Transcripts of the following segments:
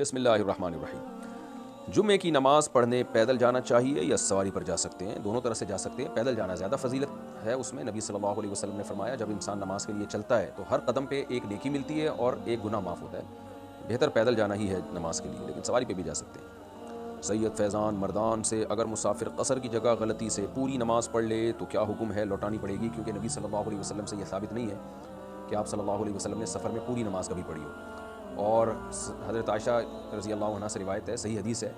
بسم اللہ الرحمن الرحیم۔ جمعے کی نماز پڑھنے پیدل جانا چاہیے یا سواری پر جا سکتے ہیں؟ دونوں طرح سے جا سکتے ہیں۔ پیدل جانا زیادہ فضیلت ہے، اس میں نبی صلی اللہ علیہ وسلم نے فرمایا جب انسان نماز کے لیے چلتا ہے تو ہر قدم پہ ایک نیکی ملتی ہے اور ایک گناہ معاف ہوتا ہے۔ بہتر پیدل جانا ہی ہے نماز کے لیے، لیکن سواری پہ بھی جا سکتے ہیں۔ سید فیضان مردان سے اگر مسافر قصر کی جگہ غلطی سے پوری نماز پڑھ لے تو کیا حکم ہے؟ لوٹانی پڑے گی، کیونکہ نبی صلی اللہ علیہ وسلم سے یہ ثابت نہیں ہے کہ آپ صلی اللہ علیہ وسلم نے سفر میں پوری نماز کبھی پڑھی ہو۔ اور حضرت عائشہ رضی اللہ عنہ سے روایت ہے، صحیح حدیث ہے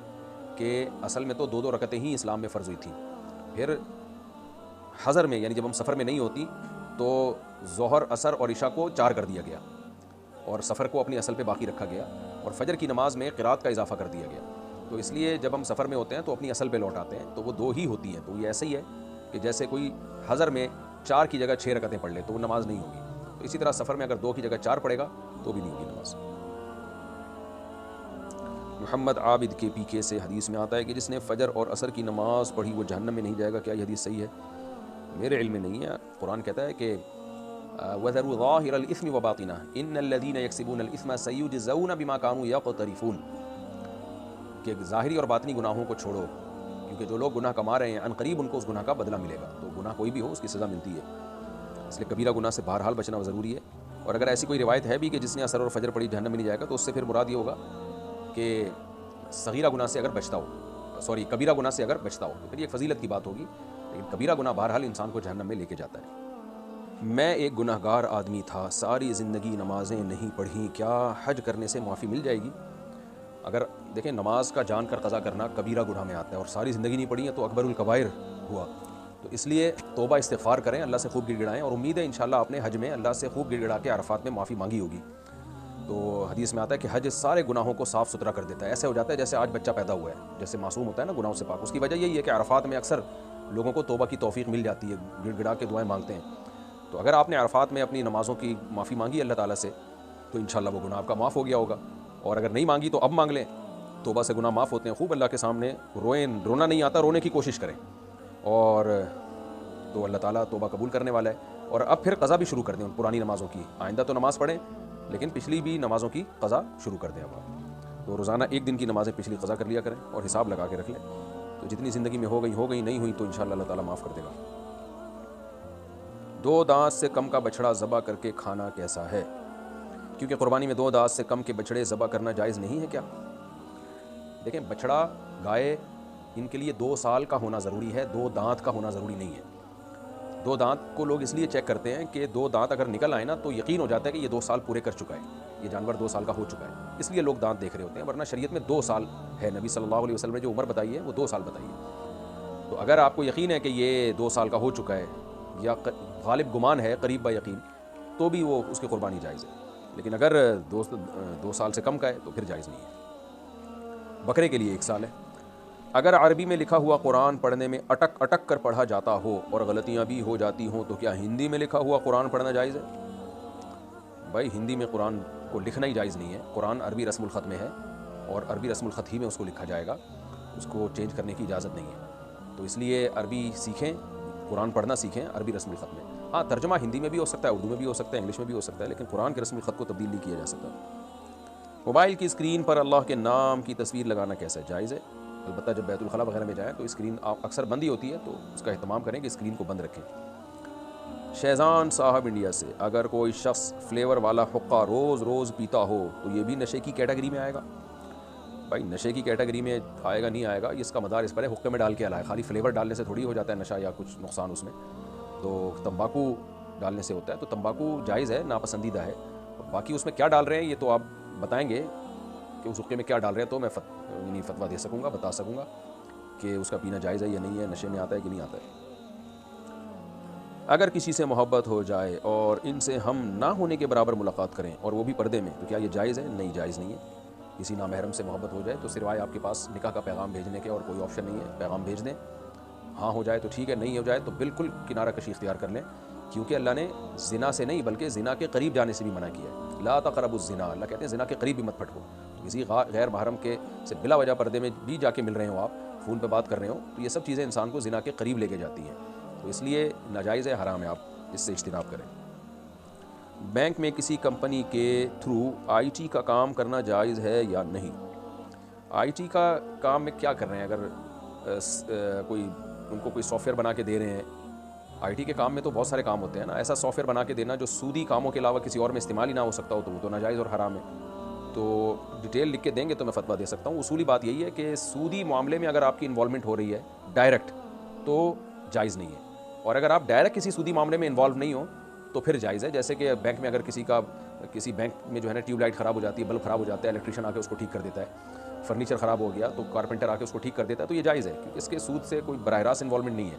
کہ اصل میں تو دو رکعتیں ہی اسلام میں فرض ہوئی تھیں، پھر حضر میں یعنی جب ہم سفر میں نہیں ہوتی تو ظہر عصر اور عشاء کو 4 کر دیا گیا اور سفر کو اپنی اصل پہ باقی رکھا گیا، اور فجر کی نماز میں قرات کا اضافہ کر دیا گیا۔ تو اس لیے جب ہم سفر میں ہوتے ہیں تو اپنی اصل پہ لوٹ آتے ہیں، تو وہ 2 ہی ہوتی ہیں۔ تو یہ ایسے ہی ہے کہ جیسے کوئی حضر میں 4 کی جگہ 6 رکعتیں پڑھ لے تو وہ نماز نہیں ہوگی، تو اسی طرح سفر میں اگر 2 کی جگہ 4 پڑھے گا تو بھی نہیں ہوگی نماز۔ محمد عابد کے پی کے سے حدیث میں آتا ہے کہ جس نے فجر اور عصر کی نماز پڑھی وہ جہنم میں نہیں جائے گا، کیا یہ حدیث صحیح ہے؟ میرے علم میں نہیں ہے۔ قرآن کہتا ہے کہ وَذَرُوا ظَاهِرَ الْإِثْمِ وَبَاطِنَهُ إِنَّ الَّذِينَ يَكْسِبُونَ الْإِثْمَ سَيُجْزَوْنَ بِمَا كَانُوا يَقْتَرِفُونَ، کہ ظاہری اور باطنی گناہوں کو چھوڑو، کیونکہ جو لوگ گناہ کما رہے ہیں ان قریب ان کو اس گناہ کا بدلہ ملے گا۔ تو گناہ کوئی بھی ہو اس کی سزا ملتی ہے، اس لیے کبیرہ گناہ سے بہرحال بچنا ضروری ہے۔ اور اگر ایسی کوئی روایت ہے بھی کہ جس نے عصر اور فجر پڑھی جہنم میں نہیں جائے گا، تو اس سے پھر مراد یہ ہوگا کہ صغیرہ گناہ سے اگر بچتا ہو، کبیرہ گناہ سے اگر بچتا ہو تو پھر یہ فضیلت کی بات ہوگی، لیکن کبیرہ گناہ بہرحال انسان کو جہنم میں لے کے جاتا ہے۔ میں ایک گناہ گار آدمی تھا، ساری زندگی نمازیں نہیں پڑھیں، کیا حج کرنے سے معافی مل جائے گی؟ اگر دیکھیں نماز کا جان کر قضا کرنا کبیرہ گناہ میں آتا ہے، اور ساری زندگی نہیں پڑھی ہے تو اکبر الکبائر ہوا۔ تو اس لیے توبہ استغفار کریں، اللہ سے خوب گڑ گڑائیں، اور امید ہے انشاءاللہ آپ نے حج میں اللہ سے خوب گڑ گڑا کے عرفات میں معافی مانگی ہوگی۔ تو حدیث میں آتا ہے کہ حج سارے گناہوں کو صاف ستھرا کر دیتا ہے، ایسے ہو جاتا ہے جیسے آج بچہ پیدا ہوا ہے، جیسے معصوم ہوتا ہے نا گناہوں سے پاک۔ اس کی وجہ یہی ہے کہ عرفات میں اکثر لوگوں کو توبہ کی توفیق مل جاتی ہے، گڑ گڑا کے دعائیں مانگتے ہیں۔ تو اگر آپ نے عرفات میں اپنی نمازوں کی معافی مانگی اللہ تعالیٰ سے تو انشاءاللہ وہ گناہ آپ کا معاف ہو گیا ہوگا، اور اگر نہیں مانگی تو اب مانگ لیں، توبہ سے گناہ معاف ہوتے ہیں۔ خوب اللہ کے سامنے روئیں، رونا نہیں آتا رونے کی کوشش کریں، اور تو اللہ تعالیٰ توبہ قبول کرنے والا ہے۔ اور اب پھر قضا بھی شروع کر دیں ان پرانی نمازوں کی، آئندہ تو نماز پڑھیں لیکن پچھلی بھی نمازوں کی قضا شروع کر دیں اب آپ۔ تو روزانہ 1 دن کی نمازیں پچھلی قضا کر لیا کریں اور حساب لگا کے رکھ لیں، تو جتنی زندگی میں ہو گئی، نہیں ہوئی تو انشاءاللہ اللہ تعالیٰ معاف کر دے گا۔ 2 دانت سے کم کا بچڑا ذبح کر کے کھانا کیسا ہے؟ کیونکہ قربانی میں 2 دانت سے کم کے بچڑے ذبح کرنا جائز نہیں ہے کیا؟ دیکھیں بچڑا گائے ان کے لیے 2 سال کا ہونا ضروری ہے، 2 دانت کا ہونا ضروری نہیں ہے۔ 2 دانت کو لوگ اس لیے چیک کرتے ہیں کہ 2 دانت اگر نکل آئے نا تو یقین ہو جاتا ہے کہ یہ 2 سال پورے کر چکا ہے، یہ جانور 2 سال کا ہو چکا ہے، اس لیے لوگ دانت دیکھ رہے ہوتے ہیں، ورنہ شریعت میں 2 سال ہے۔ نبی صلی اللہ علیہ وسلم نے جو عمر بتائی ہے وہ 2 سال بتائی ہے۔ تو اگر آپ کو یقین ہے کہ یہ 2 سال کا ہو چکا ہے، یا غالب گمان ہے قریب با یقین، تو بھی وہ اس کی قربانی جائز ہے، لیکن اگر 2 سال سے کم کا ہے تو پھر جائز نہیں ہے۔ بکرے کے لیے 1 سال ہے۔ اگر عربی میں لکھا ہوا قرآن پڑھنے میں اٹک اٹک کر پڑھا جاتا ہو اور غلطیاں بھی ہو جاتی ہوں تو کیا ہندی میں لکھا ہوا قرآن پڑھنا جائز ہے؟ بھائی ہندی میں قرآن کو لکھنا ہی جائز نہیں ہے، قرآن عربی رسم الخط میں ہے اور عربی رسم الخط ہی میں اس کو لکھا جائے گا، اس کو چینج کرنے کی اجازت نہیں ہے۔ تو اس لیے عربی سیکھیں، قرآن پڑھنا سیکھیں عربی رسم الخط میں۔ ہاں ترجمہ ہندی میں بھی ہو سکتا ہے، اردو میں بھی ہو سکتا ہے، انگلش میں بھی ہو سکتا ہے، لیکن قرآن کے رسم الخط کو تبدیل نہیں کیا جا سکتا۔ موبائل کی اسکرین پر اللہ کے نام کی تصویر لگانا کیسا جائز ہے؟ البتہ جب بیت الخلاء وغیرہ میں جائیں تو اسکرین اکثر بند ہی ہوتی ہے، تو اس کا اہتمام کریں کہ اسکرین کو بند رکھیں۔ شہزان صاحب انڈیا سے اگر کوئی شخص فلیور والا حقہ روز روز پیتا ہو تو یہ بھی نشے کی کیٹیگری میں آئے گا؟ بھائی نشے کی کیٹیگری میں آئے گا نہیں آئے گا اس کا مدار اس پر ہے حقے میں ڈال کے لائے، خالی فلیور ڈالنے سے تھوڑی ہو جاتا ہے نشہ یا کچھ نقصان اس میں۔ تو تمباکو ڈالنے سے ہوتا ہے، تو تمباکو جائز ہے، ناپسندیدہ ہے۔ باقی اس میں کیا ڈال رہے ہیں یہ تو آپ بتائیں گے کہ اس حقے میں کیا ڈال رہے ہیں، تو میں فتویٰ دے سکوں گا، بتا سکوں گا کہ اس کا پینا جائز ہے یا نہیں ہے، نشے میں آتا ہے کہ نہیں آتا ہے۔ اگر کسی سے محبت ہو جائے اور ان سے ہم نہ ہونے کے برابر ملاقات کریں اور وہ بھی پردے میں، تو کیا یہ جائز ہے؟ نہیں جائز نہیں ہے۔ کسی نامحرم سے محبت ہو جائے تو سوائے آپ کے پاس نکاح کا پیغام بھیجنے کے اور کوئی آپشن نہیں ہے، پیغام بھیج دیں۔ ہاں ہو جائے تو ٹھیک ہے، نہیں ہو جائے تو بالکل کنارہ کشی اختیار کر لیں، کیونکہ اللہ نے زنا سے نہیں بلکہ زنا کے قریب جانے سے بھی منع کیا ہے۔ لا تقربوا الزنا، اللہ کہتے ہیں زنا کے قریب بھی مت پھٹکو۔ تو کسی غیر محرم کے سے بلا وجہ پردے میں بھی جا کے مل رہے ہو، آپ فون پہ بات کر رہے ہو، تو یہ سب چیزیں انسان کو زنا کے قریب لے کے جاتی ہیں، تو اس لیے ناجائز ہے، حرام ہے، آپ اس سے اجتناب کریں۔ بینک میں کسی کمپنی کے تھرو آئی ٹی کا کام کرنا جائز ہے یا نہیں؟ آئی ٹی کا کام میں کیا کر رہے ہیں؟ اگر کوئی ان کو کوئی سافٹ ویئر بنا کے دے رہے ہیں، آئی ٹی کے کام میں تو بہت سارے کام ہوتے ہیں نا، ایسا سافٹ ویئر بنا کے دینا جو سودی کاموں کے علاوہ کسی اور میں استعمال ہی نہ ہو سکتا ہو تو وہ تو ناجائز اور حرام ہے. تو ڈیٹیل لکھ کے دیں گے تو میں فتویٰ دے سکتا ہوں. اصولی بات یہی ہے کہ سودی معاملے میں اگر آپ کی انوالومنٹ ہو رہی ہے ڈائریکٹ تو جائز نہیں ہے، اور اگر آپ ڈائریکٹ کسی سودی معاملے میں انوالو نہیں ہو تو پھر جائز ہے. جیسے کہ بینک میں اگر کسی بینک میں جو ہے نا ٹیوب لائٹ خراب ہو جاتی ہے، بلب خراب ہو جاتا ہے، الیکٹریشین آ کے اس کو ٹھیک کر دیتا ہے. فرنیچر خراب ہو گیا تو کارپینٹر آ کے اس کو ٹھیک کر دیتا ہے، تو یہ جائز ہے کیونکہ اس کے سود سے کوئی براہ راست انوالومنٹ نہیں ہے.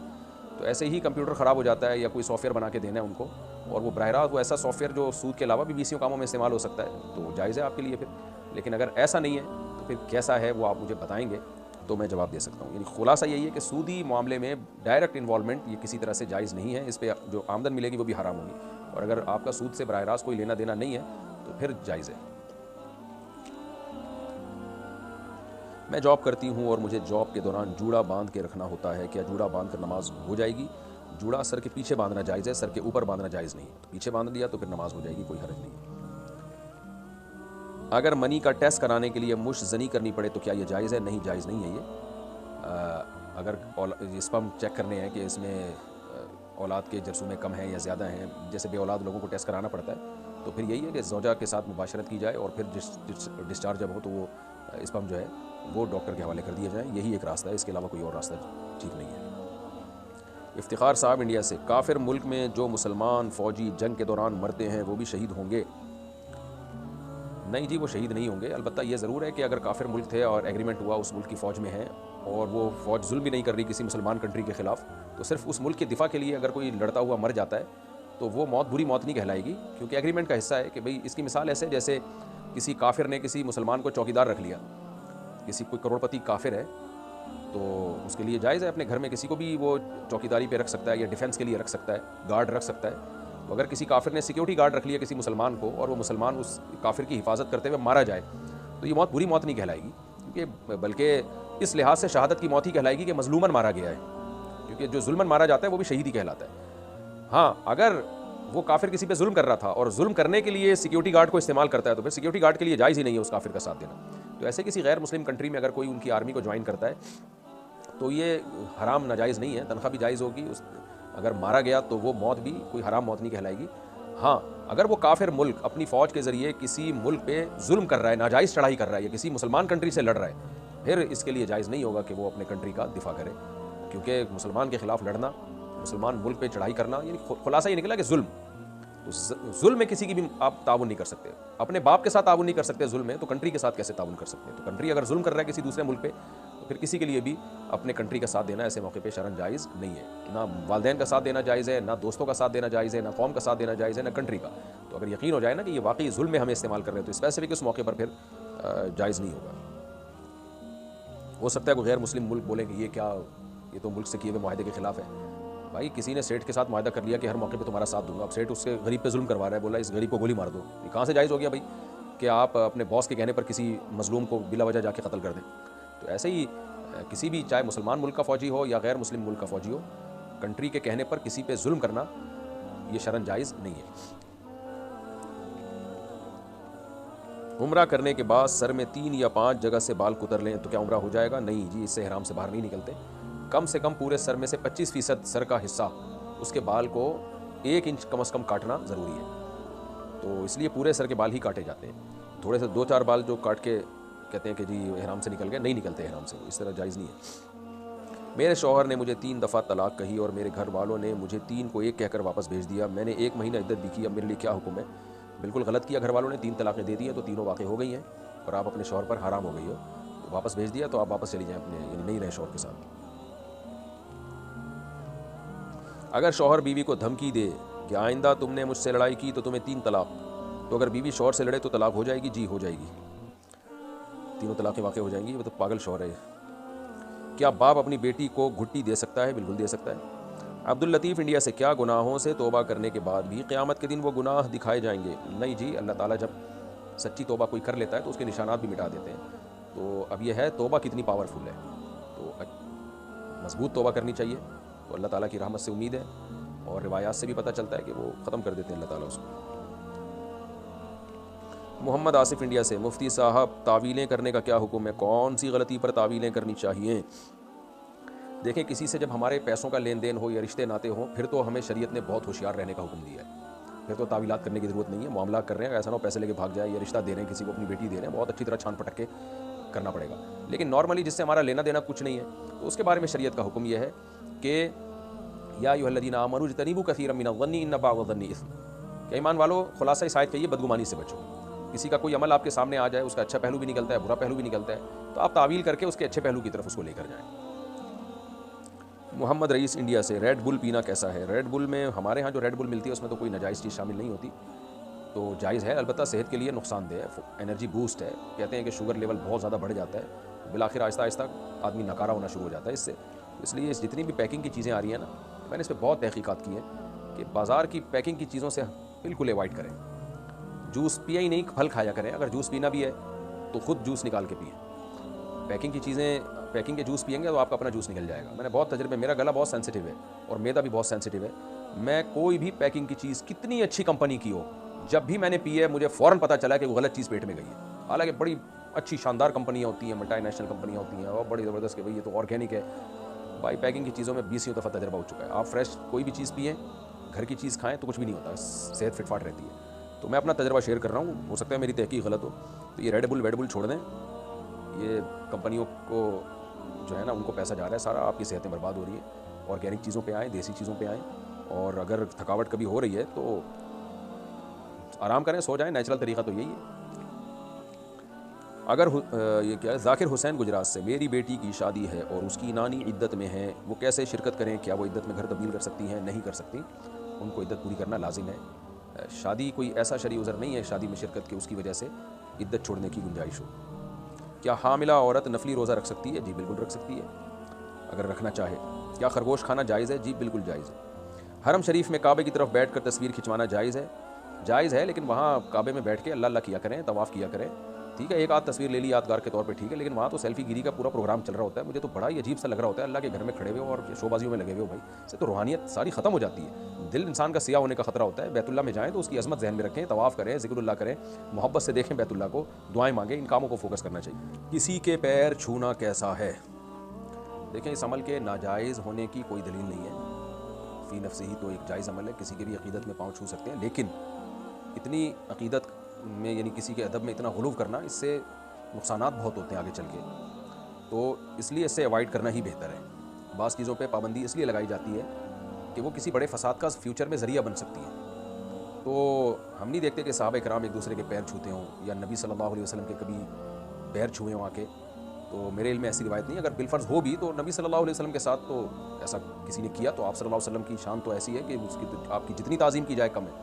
تو ایسے ہی کمپیوٹر خراب ہو جاتا ہے یا کوئی سافٹ ویئر بنا کے دینا ہے ان کو، اور وہ براہ راست وہ ایسا سافٹ ویئر جو سود کے علاوہ بھی بیسیوں کاموں میں استعمال ہو سکتا ہے، تو جائز ہے آپ کے لیے پھر. لیکن اگر ایسا نہیں ہے تو پھر کیسا ہے وہ آپ مجھے بتائیں گے تو میں جواب دے سکتا ہوں. یعنی خلاصہ یہی ہے کہ سودی معاملے میں ڈائریکٹ انوالومنٹ یہ کسی طرح سے جائز نہیں ہے، اس پہ جو آمدن ملے گی وہ بھی حرام ہوگی، اور اگر آپ کا سود سے براہ راست کوئی لینا دینا نہیں ہے تو پھر جائز ہے. میں جاب کرتی ہوں اور مجھے جاب کے دوران جوڑا باندھ کے رکھنا ہوتا ہے، کیا جوڑا باندھ کر نماز ہو جائے گی؟ جوڑا سر کے پیچھے باندھنا جائز ہے، سر کے اوپر باندھنا جائز نہیں. تو پیچھے باندھ دیا تو پھر نماز ہو جائے گی، کوئی حرج نہیں ہے. اگر منی کا ٹیسٹ کرانے کے لیے مش زنی کرنی پڑے تو کیا یہ جائز ہے؟ نہیں، جائز نہیں ہے یہ. اگر اسپم چیک کرنے ہیں کہ اس میں اولاد کے جرثومے کم ہیں یا زیادہ ہیں، جیسے بے اولاد لوگوں کو ٹیسٹ کرانا پڑتا ہے، تو پھر یہی ہے کہ زوجہ کے ساتھ مباشرت کی جائے اور پھر ڈسچارج جب ہو تو وہ اسپم جو ہے وہ ڈاکٹر کے حوالے کر دیا جائے. یہی ایک راستہ ہے، اس کے علاوہ کوئی اور راستہ ٹھیک نہیں ہے. افتخار صاحب انڈیا سے، کافر ملک میں جو مسلمان فوجی جنگ کے دوران مرتے ہیں وہ بھی شہید ہوں گے؟ نہیں جی، وہ شہید نہیں ہوں گے. البتہ یہ ضرور ہے کہ اگر کافر ملک تھے اور ایگریمنٹ ہوا اس ملک کی فوج میں ہے اور وہ فوج ظلم بھی نہیں کر رہی کسی مسلمان کنٹری کے خلاف، تو صرف اس ملک کے دفاع کے لیے اگر کوئی لڑتا ہوا مر جاتا ہے تو وہ موت بری موت نہیں کہلائے گی، کیونکہ ایگریمنٹ کا حصہ ہے. کہ بھئی اس کی مثال ایسے جیسے کسی کافر نے کسی مسلمان کو چوکیدار رکھ لیا، کسی کوئی کروڑ پتی کافر ہے تو اس کے لیے جائز ہے اپنے گھر میں کسی کو بھی وہ چوکیداری پہ رکھ سکتا ہے یا ڈیفینس کے لیے رکھ سکتا ہے، گارڈ رکھ سکتا ہے. تو اگر کسی کافر نے سیکیورٹی گارڈ رکھ لیا کسی مسلمان کو اور وہ مسلمان اس کافر کی حفاظت کرتے ہوئے مارا جائے تو یہ موت بری موت نہیں کہلائے گی، کیونکہ بلکہ اس لحاظ سے شہادت کی موت ہی کہلائے گی کہ مظلوماً مارا گیا ہے، کیونکہ جو ظلماً مارا جاتا ہے وہ بھی شہید ہی کہلاتا ہے. ہاں، اگر وہ کافر کسی پہ ظلم کر رہا تھا اور ظلم کرنے کے لیے سیکیورٹی گارڈ کو استعمال کرتا ہے تو پھر سیکیورٹی گارڈ کے لیے جائز ہی نہیں ہے اس کافر کا ساتھ دینا. تو ایسے کسی غیر مسلم کنٹری میں اگر کوئی ان کی آرمی کو جوائن کرتا ہے تو یہ حرام ناجائز نہیں ہے، تنخواہ بھی جائز ہوگی. اگر مارا گیا تو وہ موت بھی کوئی حرام موت نہیں کہلائے گی. ہاں، اگر وہ کافر ملک اپنی فوج کے ذریعے کسی ملک پہ ظلم کر رہا ہے، ناجائز چڑھائی کر رہا ہے یا کسی مسلمان کنٹری سے لڑ رہا ہے، پھر اس کے لیے جائز نہیں ہوگا کہ وہ اپنے کنٹری کا دفاع کرے، کیونکہ مسلمان کے خلاف لڑنا، مسلمان ملک پہ چڑھائی کرنا، یعنی خلاصہ یہ نکلا کہ ظلم. تو ظلم میں کسی کی بھی آپ تعاون نہیں کر سکتے. اپنے باپ کے ساتھ تعاون نہیں کر سکتے ظلم میں، تو کنٹری کے ساتھ کیسے تعاون کر سکتے ہیں؟ تو کنٹری اگر ظلم کر رہا ہے کسی دوسرے ملک پہ تو پھر کسی کے لیے بھی اپنے کنٹری کا ساتھ دینا ایسے موقع پہ شرعاً جائز نہیں ہے. نہ والدین کا ساتھ دینا جائز ہے، نہ دوستوں کا ساتھ دینا جائز ہے، نہ قوم کا ساتھ دینا جائز ہے، نہ کنٹری کا. تو اگر یقین ہو جائے نا کہ یہ واقعی ظلم میں ہمیں استعمال کر رہے ہیں تو اسپیسیفک اس موقع پر پھر جائز نہیں ہوگا. ہو سکتا ہے کوئی غیر مسلم ملک بولے کہ یہ تو ملک سے کیے ہوئے معاہدے کے خلاف ہے. بھائی کسی نے سیٹ کے ساتھ معاہدہ کر لیا کہ ہر موقع پہ تمہارا ساتھ دوں گا، اب سیٹ اس کے غریب پہ ظلم کروا رہا ہے، بولا اس غریب کو گولی مار دو، یہ کہاں سے جائز ہو گیا بھائی کہ آپ اپنے باس کے کہنے پر کسی مظلوم کو بلا وجہ جا کے قتل کر دیں؟ تو ایسے ہی کسی بھی، چاہے مسلمان ملک کا فوجی ہو یا غیر مسلم ملک کا فوجی ہو، کنٹری کے کہنے پر کسی پہ ظلم کرنا یہ شرعاً جائز نہیں ہے. عمرہ کرنے کے بعد سر میں 3 یا 5 جگہ سے بال کتر لیں تو کیا عمرہ ہو جائے گا؟ نہیں جی، اس سے احرام سے باہر نہیں نکلتے. کم سے کم پورے سر میں سے 25% سر کا حصہ اس کے بال کو 1 انچ کم از کم کاٹنا ضروری ہے. تو اس لیے پورے سر کے بال ہی کاٹے جاتے ہیں. تھوڑے سے 2-4 بال جو کاٹ کے کہتے ہیں کہ جی احرام سے نکل گئے، نہیں نکلتے احرام سے، اس طرح جائز نہیں ہے. میرے شوہر نے مجھے 3 دفعہ طلاق کہی اور میرے گھر والوں نے مجھے 3 کو 1 کہہ کر واپس بھیج دیا. میں نے 1 مہینہ عدت بھی کی، اب میرے لیے کیا حکم ہے؟ بالکل غلط کیا، گھر والوں نے 3 طلاقیں دے دی ہیں تو تینوں واقع ہو گئی ہیں اور آپ اپنے شوہر پر حرام ہو گئی ہو. تو واپس بھیج دیا تو آپ واپس چلی جائیں اپنے، یعنی نہیں رہے شوہر کے ساتھ. اگر شوہر بیوی کو دھمکی دے کہ آئندہ تم نے مجھ سے لڑائی کی تو تمہیں 3 طلاق، تو اگر بیوی شوہر سے لڑے تو طلاق ہو جائے گی؟ جی ہو جائے گی، تینوں طلاقیں واقع ہو جائیں گی. وہ تو پاگل شوہر ہے. کیا باپ اپنی بیٹی کو گھٹی دے سکتا ہے؟ بالکل دے سکتا ہے. عبداللطیف انڈیا سے، کیا گناہوں سے توبہ کرنے کے بعد بھی قیامت کے دن وہ گناہ دکھائے جائیں گے؟ نہیں جی، اللہ تعالیٰ جب سچی توبہ کوئی کر لیتا ہے تو اس کے نشانات بھی مٹا دیتے ہیں. تو اب یہ ہے توبہ کتنی پاورفل ہے، تو مضبوط توبہ کرنی چاہیے. تو اللہ تعالیٰ کی رحمت سے امید ہے، اور روایات سے بھی پتہ چلتا ہے کہ وہ ختم کر دیتے ہیں اللہ تعالیٰ اس کو. محمد آصف انڈیا سے، مفتی صاحب تعویلیں کرنے کا کیا حکم ہے؟ کون سی غلطی پر تعویلیں کرنی چاہیے؟ دیکھیں، کسی سے جب ہمارے پیسوں کا لین دین ہو یا رشتے ناتے ہوں، پھر تو ہمیں شریعت نے بہت ہوشیار رہنے کا حکم دیا ہے. پھر تو تعویلات کرنے کی ضرورت نہیں ہے. معاملات کر رہے ہیں، ایسا نہ ہو پیسے لے کے بھاگ جائے، یا رشتہ دے رہے ہیں کسی کو، اپنی بیٹی دے رہے ہیں، بہت اچھی طرح چھان پٹک کے کرنا پڑے گا. لیکن نارملی جس سے ہمارا لینا دینا کچھ نہیں ہے، تو اس کے بارے میں شریعت کا حکم یہ ہے کہ یا ایھا الذین آمنوا اجتنبوا کثیرا من الظن ان بعض الظن اثم، کہ ایمان والو، خلاصہ اس آیت کا یہ بدگمانی سے بچو. کسی کا کوئی عمل آپ کے سامنے آ جائے، اس کا اچھا پہلو بھی نکلتا ہے، برا پہلو بھی نکلتا ہے، تو آپ تعویل کر کے اس کے اچھے پہلو کی طرف اس کو لے کر جائیں. محمد رئیس انڈیا سے، ریڈ بل پینا کیسا ہے؟ ریڈ بل میں، ہمارے ہاں جو ریڈ بل ملتی ہے اس میں تو کوئی ناجائز چیز شامل نہیں ہوتی، تو جائز ہے. البتہ صحت کے لیے نقصان دہ ہے، انرجی بوسٹ ہے. کہتے ہیں کہ شوگر لیول بہت زیادہ بڑھ جاتا ہے، بالآخر آہستہ آہستہ آدمی ناکارہ ہونا شروع ہو جاتا ہے اس سے. اس لیے جتنی بھی پیکنگ کی چیزیں آ رہی ہیں نا، میں نے اس پہ بہت تحقیقات کی ہیں کہ بازار کی پیکنگ کی چیزوں سے بالکل ایوائڈ کریں. جوس پیا ہی نہیں، پھل کھایا کریں. اگر جوس پینا بھی ہے تو خود جوس نکال کے پئیں. پیکنگ کی چیزیں، پیکنگ کے جوس پئیں گے تو آپ کا اپنا جوس نکل جائے گا. میں نے بہت تجربے، میرا گلا بہت سینسٹیو ہے اور میدا بھی بہت سینسٹیو ہے. میں کوئی بھی پیکنگ کی چیز کتنی اچھی کمپنی کی ہو، جب بھی میں نے پی ہے مجھے فوراً پتہ چلا کہ وہ غلط چیز پیٹ میں گئی ہے. حالانکہ بڑی اچھی شاندار کمپنیاں ہوتی ہیں، ملٹی نیشنل کمپنیاں ہوتی ہیں اور بڑی زبردست کہ بھئی یہ تو آرگینک ہے. بھائی پیکنگ کی چیزوں میں 20 دفعہ تجربہ ہو چکا ہے. آپ فریش کوئی بھی چیز پئیں، گھر کی چیز کھائیں تو کچھ بھی نہیں ہوتا، صحت فٹ فاٹ رہتی ہے. تو میں اپنا تجربہ شیئر کر رہا ہوں، ہو سکتا ہے میری تحقیق غلط ہو. تو یہ ریڈ بل چھوڑ دیں. یہ کمپنیوں کو جو ہے نا، ان کو پیسہ جا رہا ہے سارا، آپ کی صحتیں برباد ہو رہی ہیں. آرگینک چیزوں پہ آئیں، دیسی چیزوں پہ آئیں. اور اگر تھکاوٹ کبھی ہو رہی ہے تو آرام کریں، سو جائیں. نیچرل طریقہ تو یہی ہے. اگر یہ کیا ہے، ذاکر حسین گجرات سے، میری بیٹی کی شادی ہے اور اس کی نانی عدت میں ہیں، وہ کیسے شرکت کریں؟ کیا وہ عدت میں گھر تبدیل کر سکتی ہیں؟ نہیں کر سکتی، ان کو عدت پوری کرنا لازم ہے. شادی کوئی ایسا شرعی عذر نہیں ہے شادی میں شرکت کی اس کی وجہ سے عدت چھوڑنے کی گنجائش ہو. کیا حاملہ عورت نفلی روزہ رکھ سکتی ہے؟ جی بالکل رکھ سکتی ہے اگر رکھنا چاہے. کیا خرگوش کھانا جائز ہے؟ جی بالکل جائز ہے. حرم شریف میں کعبے کی طرف بیٹھ کر تصویر کھنچوانا جائز ہے؟ جائز ہے، لیکن وہاں کعبے میں بیٹھ کے اللہ اللہ کیا کریں، طواف کیا کریں. ٹھیک ہے، ایک آدھ تصویر لے لی یادگار کے طور پہ، ٹھیک ہے، لیکن وہاں تو سیلفی گیری کا پورا پروگرام چل رہا ہوتا ہے. مجھے تو بڑا ہی عجیب سا لگ رہا ہوتا ہے، اللہ کے گھر میں کھڑے ہوئے اور شو بازیوں میں لگے ہوئے ہو. بھائی اس سے تو روحانیت ساری ختم ہو جاتی ہے. دل انسان کا سیاہ ہونے کا خطرہ ہوتا ہے. بیت اللہ میں جائیں تو اس کی عظمت ذہن میں رکھیں، طواف کریں، ذکر اللہ کریں، محبت سے دیکھیں بیت اللہ کو، دعائیں مانگیں. ان کاموں کو فوکس کرنا چاہیے. کسی کے پیر چھونا کیسا ہے؟ دیکھیں، اس عمل کے ناجائز ہونے کی کوئی دلیل نہیں ہے. فی نفسہ ہی تو ایک جائز عمل ہے، کسی کے بھی عقیدت میں پاؤں چھو سکتے ہیں. لیکن اتنی عقیدت میں، یعنی کسی کے ادب میں اتنا غلو کرنا، اس سے نقصانات بہت ہوتے ہیں آگے چل کے. تو اس لیے اس سے ایوائڈ کرنا ہی بہتر ہے. بعض چیزوں پہ پابندی اس لیے لگائی جاتی ہے کہ وہ کسی بڑے فساد کا فیوچر میں ذریعہ بن سکتی ہے. تو ہم نہیں دیکھتے کہ صحابہ کرام ایک دوسرے کے پیر چھوتے ہوں یا نبی صلی اللہ علیہ وسلم کے کبھی پیر چھوئے ہوں آ کے. تو میرے علم میں ایسی روایت نہیں. اگر بالفرض ہو بھی تو نبی صلی اللہ علیہ وسلم کے ساتھ تو ایسا کسی نے کیا، تو آپ صلی اللہ علیہ وسلم کی شان تو ایسی ہے کہ اس کی آپ کی جتنی تعظیم کی جائے کم ہے.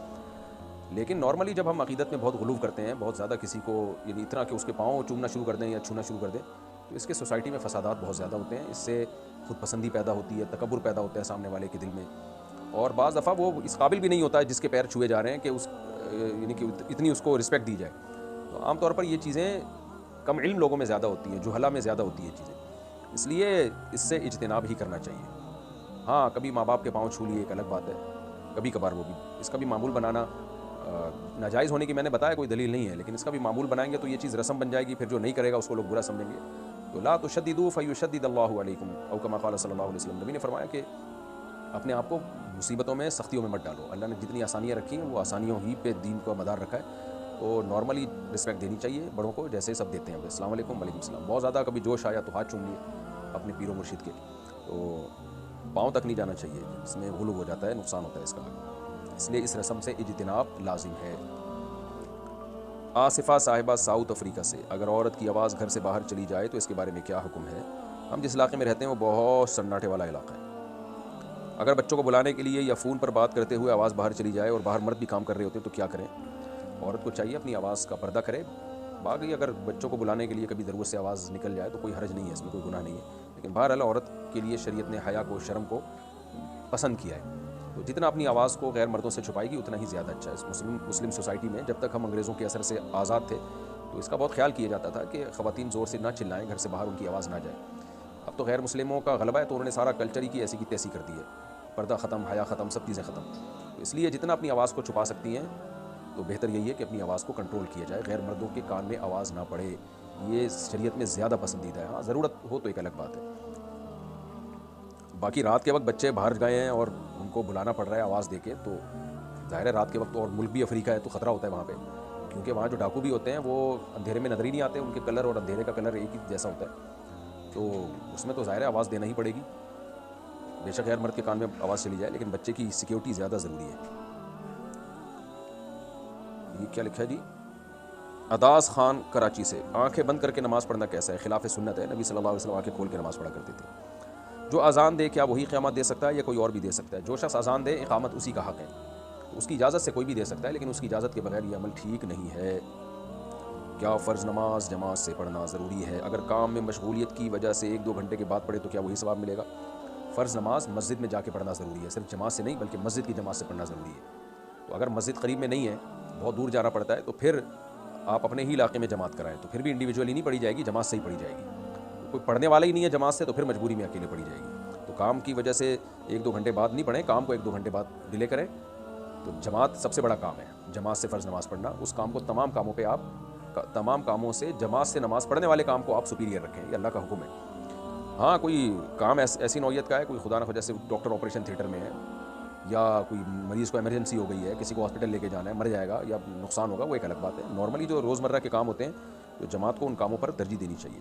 لیکن نارملی جب ہم عقیدت میں بہت غلو کرتے ہیں، بہت زیادہ کسی کو، یعنی اتنا کہ اس کے پاؤں چومنا شروع کر دیں یا چھونا شروع کر دیں، تو اس کے سوسائٹی میں فسادات بہت زیادہ ہوتے ہیں. اس سے خود پسندی پیدا ہوتی ہے، تکبر پیدا ہوتا ہے سامنے والے کے دل میں. اور بعض دفعہ وہ اس قابل بھی نہیں ہوتا ہے جس کے پیر چھوئے جا رہے ہیں کہ اس، یعنی کہ اتنی اس کو رسپیکٹ دی جائے. تو عام طور پر یہ چیزیں کم علم لوگوں میں زیادہ ہوتی ہیں، جہلا میں زیادہ ہوتی ہیں چیزیں. اس لیے اس سے اجتناب ہی کرنا چاہیے. ہاں، کبھی ماں باپ کے پاؤں چھو لیے ایک الگ بات ہے، کبھی کبھار وہ بھی. اس کا بھی معمول بنانا ناجائز ہونے کی میں نے بتایا کوئی دلیل نہیں ہے، لیکن اس کا بھی معمول بنائیں گے تو یہ چیز رسم بن جائے گی. پھر جو نہیں کرے گا اس کو لوگ برا سمجھیں گے. تو لا تشددوا فیشدد اللہ علیکم، او کما قال صلی اللہ علیہ وسلم. نبی نے فرمایا کہ اپنے آپ کو مصیبتوں میں، سختیوں میں مت ڈالو. اللہ نے جتنی آسانیاں رکھی ہیں وہ آسانیوں ہی پہ دین کو مدار رکھا ہے. تو نارملی رسپیکٹ دینی چاہیے بڑوں کو، جیسے سب دیتے ہیں. السلام علیکم، وعلیکم السلام. بہت زیادہ کبھی جوش آیا تو ہاتھ چوم لیے اپنے پیر و مرشد کے، تو پاؤں تک نہیں جانا چاہیے. اس میں غلو ہو جاتا ہے، نقصان ہوتا ہے اس کا. اس لیے اس رسم سے اجتناب لازم ہے. آصفہ صاحبہ ساؤتھ افریقہ سے، اگر عورت کی آواز گھر سے باہر چلی جائے تو اس کے بارے میں کیا حکم ہے؟ ہم جس علاقے میں رہتے ہیں وہ بہت سناٹے والا علاقہ ہے. اگر بچوں کو بلانے کے لیے یا فون پر بات کرتے ہوئے آواز باہر چلی جائے اور باہر مرد بھی کام کر رہے ہوتے ہیں تو کیا کریں؟ عورت کو چاہیے اپنی آواز کا پردہ کرے. باقی اگر بچوں کو بلانے کے لیے کبھی ضرورت سے آواز نکل جائے تو کوئی حرج نہیں ہے، اس میں کوئی گناہ نہیں ہے. لیکن بہرحال عورت کے لیے شریعت نے حیا کو، شرم کو پسند کیا ہے. تو جتنا اپنی آواز کو غیر مردوں سے چھپائے گی اتنا ہی زیادہ اچھا ہے. مسلم سوسائٹی میں جب تک ہم انگریزوں کے اثر سے آزاد تھے تو اس کا بہت خیال کیا جاتا تھا کہ خواتین زور سے نہ چلائیں، گھر سے باہر ان کی آواز نہ جائے. اب تو غیر مسلموں کا غلبہ ہے تو انہوں نے سارا کلچر ہی کی ایسی کی تیسی کر دی ہے. پردہ ختم، حیا ختم، سب چیزیں ختم. تو اس لیے جتنا اپنی آواز کو چھپا سکتی ہیں تو بہتر یہی ہے کہ اپنی آواز کو کنٹرول کیا جائے، غیر مردوں کے کان میں آواز نہ پڑے، یہ شریعت میں زیادہ پسندیدہ ہے۔ ہاں ضرورت ہو تو ایک الگ بات ہے۔ باقی رات کے وقت بچے باہر گئے ہیں اور ان کو بلانا پڑ رہا ہے آواز دے کے، تو ظاہر ہے رات کے وقت، اور ملک بھی افریقہ ہے تو خطرہ ہوتا ہے وہاں پہ، کیونکہ وہاں جو ڈاکو بھی ہوتے ہیں وہ اندھیرے میں نظر ہی نہیں آتے، ان کے کلر اور اندھیرے کا کلر ایک ہی جیسا ہوتا ہے، تو اس میں تو ظاہر ہے آواز دینا ہی پڑے گی، بے شک غیر مرد کے کان میں آواز چلی جائے، لیکن بچے کی سیکیورٹی زیادہ ضروری ہے۔ یہ کیا لکھا ہے جی؟ اداس خان کراچی سے، آنکھیں بند کر کے نماز پڑھنا کیسا ہے؟ خلاف سنت ہے، نبی صلی اللہ علیہ وسلم آنکھیں کھول کے نماز پڑھا کرتے تھے۔ جو اذان دے کیا وہی قیامت دے سکتا ہے یا کوئی اور بھی دے سکتا ہے؟ جو شخص اذان دے اقامت اسی کا حق ہے، تو اس کی اجازت سے کوئی بھی دے سکتا ہے، لیکن اس کی اجازت کے بغیر یہ عمل ٹھیک نہیں ہے۔ کیا فرض نماز جماعت سے پڑھنا ضروری ہے؟ اگر کام میں مشغولیت کی وجہ سے 1-2 گھنٹے کے بعد پڑھے تو کیا وہی ثواب ملے گا؟ فرض نماز مسجد میں جا کے پڑھنا ضروری ہے، صرف جماعت سے نہیں بلکہ مسجد کی جماعت سے پڑھنا ضروری ہے۔ تو اگر مسجد قریب میں نہیں ہے، بہت دور جانا پڑتا ہے، تو پھر آپ اپنے ہی علاقے میں جماعت کرائیں، تو پھر بھی انڈیویجولی نہیں پڑھی جائے گی، جماعت سے ہی پڑھی جائے گی۔ کوئی پڑھنے والا ہی نہیں ہے جماعت سے تو پھر مجبوری میں اکیلے پڑھی جائے گی۔ تو کام کی وجہ سے 1-2 گھنٹے بعد نہیں پڑھیں، کام کو 1-2 گھنٹے بعد ڈیلے کریں، تو جماعت سب سے بڑا کام ہے، جماعت سے فرض نماز پڑھنا، اس کام کو تمام کاموں پہ آپ تمام کاموں سے جماعت سے نماز پڑھنے والے کام کو آپ سپیریئر رکھیں، یہ اللہ کا حکم ہے۔ ہاں کوئی کام ایسی نوعیت کا ہے، کوئی خدا نہ خواہ جیسے ڈاکٹر آپریشن تھیٹر میں ہے، یا کوئی مریض کو ایمرجنسی ہو گئی ہے، کسی کو ہاسپٹل لے کے جانا ہے، مر جائے گا یا نقصان ہوگا، وہ ایک الگ بات ہے۔ نارملی جو روزمرہ کے کام ہوتے ہیں، جو جماعت کو ان کاموں پر ترجیح دینی چاہیے۔